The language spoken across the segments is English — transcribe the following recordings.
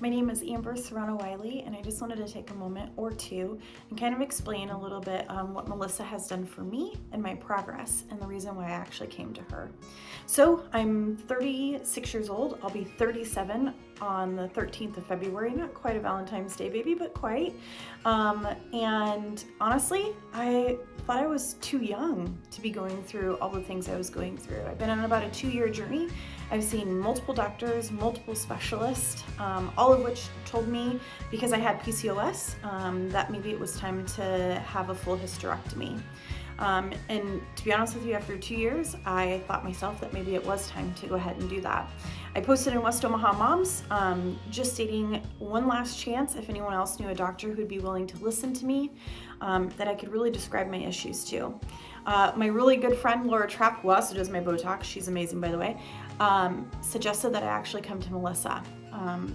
My name is Amber Serrano-Wiley, and I just wanted to take a moment or two and kind of explain a little bit what Melissa has done for me and my progress and the reason why I actually came to her. So I'm 36 years old. I'll be 37 on the 13th of February. Not quite a Valentine's Day baby, but quite. And honestly, I thought I was too young to be going through all the things I was going through. I've been on about a 2-year journey. I've seen multiple doctors, multiple specialists, all of which told me, because I had PCOS, that maybe it was time to have a full hysterectomy. And to be honest with you, after 2 years, I thought myself that maybe it was time to go ahead and do that. I posted in West Omaha Moms, just stating one last chance if anyone else knew a doctor who'd be willing to listen to me, that I could really describe my issues to. My really good friend, Laura Trapp, who also does my Botox, she's amazing by the way, suggested that I actually come to Melissa.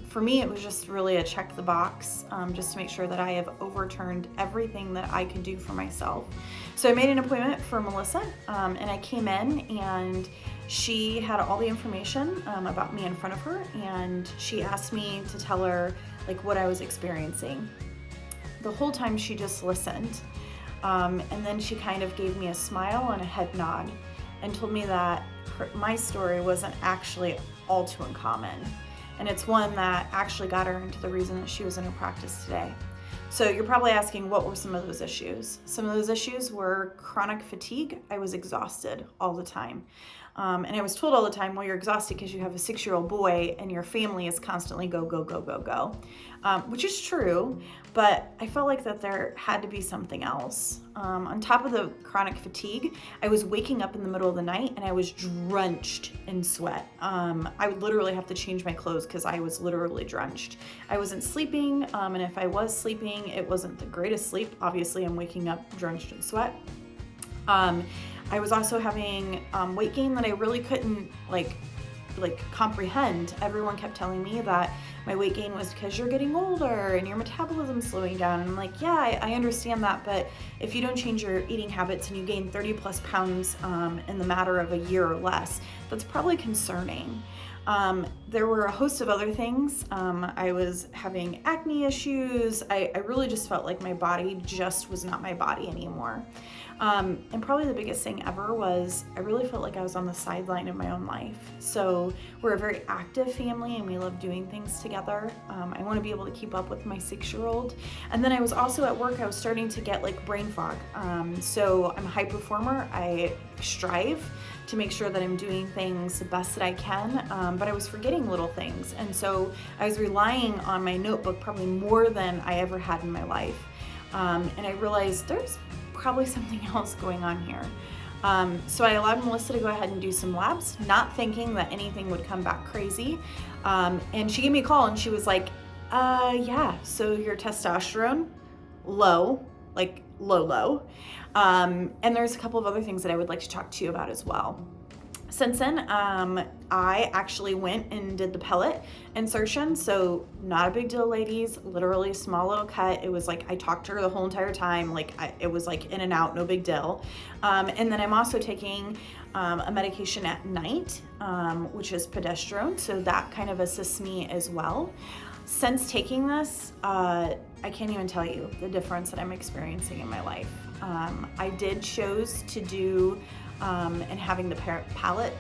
For me, it was just really a check the box, just to make sure that I have overturned everything that I can do for myself. So I made an appointment for Melissa, and I came in, and she had all the information about me in front of her, and she asked me to tell her like what I was experiencing. The whole time she just listened, and then she kind of gave me a smile and a head nod and told me that my story wasn't actually all too uncommon. And it's one that actually got her into the reason that she was in her practice today. So you're probably asking, what were some of those issues? Some of those issues were chronic fatigue. I was exhausted all the time. And I was told all the time, well, you're exhausted because you have a 6-year-old boy and your family is constantly go, go, go, go, go, which is true, but I felt like that there had to be something else. On top of the chronic fatigue, I was waking up in the middle of the night and I was drenched in sweat. I would literally have to change my clothes because I was literally drenched. I wasn't sleeping, and if I was sleeping, it wasn't the greatest sleep. Obviously, I'm waking up drenched in sweat. I was also having weight gain that I really couldn't like comprehend. Everyone kept telling me that my weight gain was because you're getting older and your metabolism's slowing down. And I'm like, yeah, I understand that, but if you don't change your eating habits and you gain 30 plus pounds in the matter of a year or less, that's probably concerning. There were a host of other things. I was having acne issues. I really just felt like my body just was not my body anymore. And probably the biggest thing ever was I really felt like I was on the sideline of my own life. So we're a very active family and we love doing things together. I want to be able to keep up with my 6-year-old. And then I was also at work, I was starting to get like brain fog. So I'm a high performer. I strive to make sure that I'm doing things the best that I can, but I was forgetting little things. And so I was relying on my notebook probably more than I ever had in my life. And I realized there's probably something else going on here. So I allowed Melissa to go ahead and do some labs, not thinking that anything would come back crazy. And she gave me a call and she was like, yeah, so your testosterone, low, like low. And there's a couple of other things that I would like to talk to you about as well. Since then, I actually went and did the pellet insertion. So not a big deal, ladies, literally a small little cut. It was like, I talked to her the whole entire time. It was like in and out, no big deal. And then I'm also taking a medication at night, which is progesterone. So that kind of assists me as well. Since taking this, I can't even tell you the difference that I'm experiencing in my life. I did choose to do and having the pellet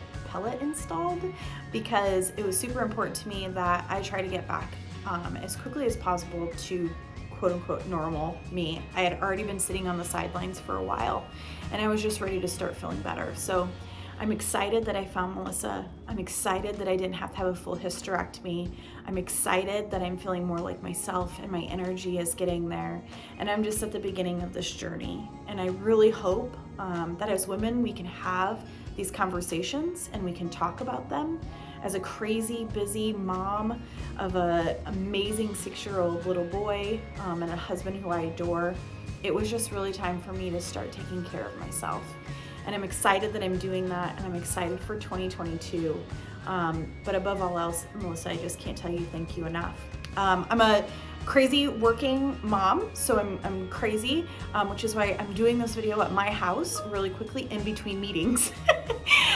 installed because it was super important to me that I try to get back as quickly as possible to quote unquote normal me. I had already been sitting on the sidelines for a while and I was just ready to start feeling better. So I'm excited that I found Melissa. I'm excited that I didn't have to have a full hysterectomy. I'm excited that I'm feeling more like myself and my energy is getting there. And I'm just at the beginning of this journey. And I really hope that as women, we can have these conversations and we can talk about them. As a crazy, busy mom of an amazing 6-year-old little boy and a husband who I adore, it was just really time for me to start taking care of myself. And I'm excited that I'm doing that, and I'm excited for 2022. But above all else, Melissa, I just can't tell you thank you enough. I'm a crazy working mom, so I'm crazy, which is why I'm doing this video at my house really quickly in between meetings.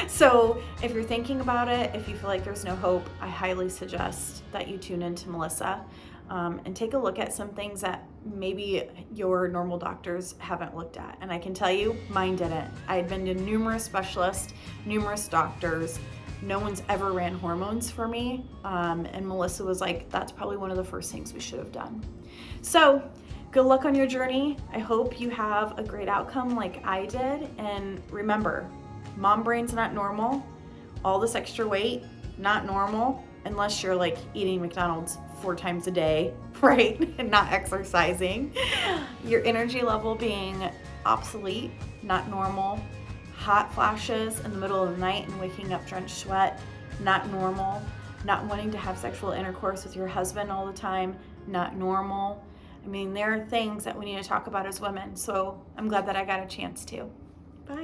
So if you're thinking about it, if you feel like there's no hope, I highly suggest that you tune into Melissa and take a look at some things that maybe your normal doctors haven't looked at. And I can tell you, mine didn't. I had been to numerous specialists, numerous doctors. No one's ever ran hormones for me. And Melissa was like, that's probably one of the first things we should have done. So good luck on your journey. I hope you have a great outcome like I did. And remember, mom brain's not normal. All this extra weight, not normal, unless you're like eating McDonald's 4 times a day, right? And not exercising. Your energy level being obsolete, not normal. Hot flashes in the middle of the night and waking up drenched sweat, not normal. Not wanting to have sexual intercourse with your husband all the time, not normal. I mean, there are things that we need to talk about as women. So I'm glad that I got a chance to. Bye.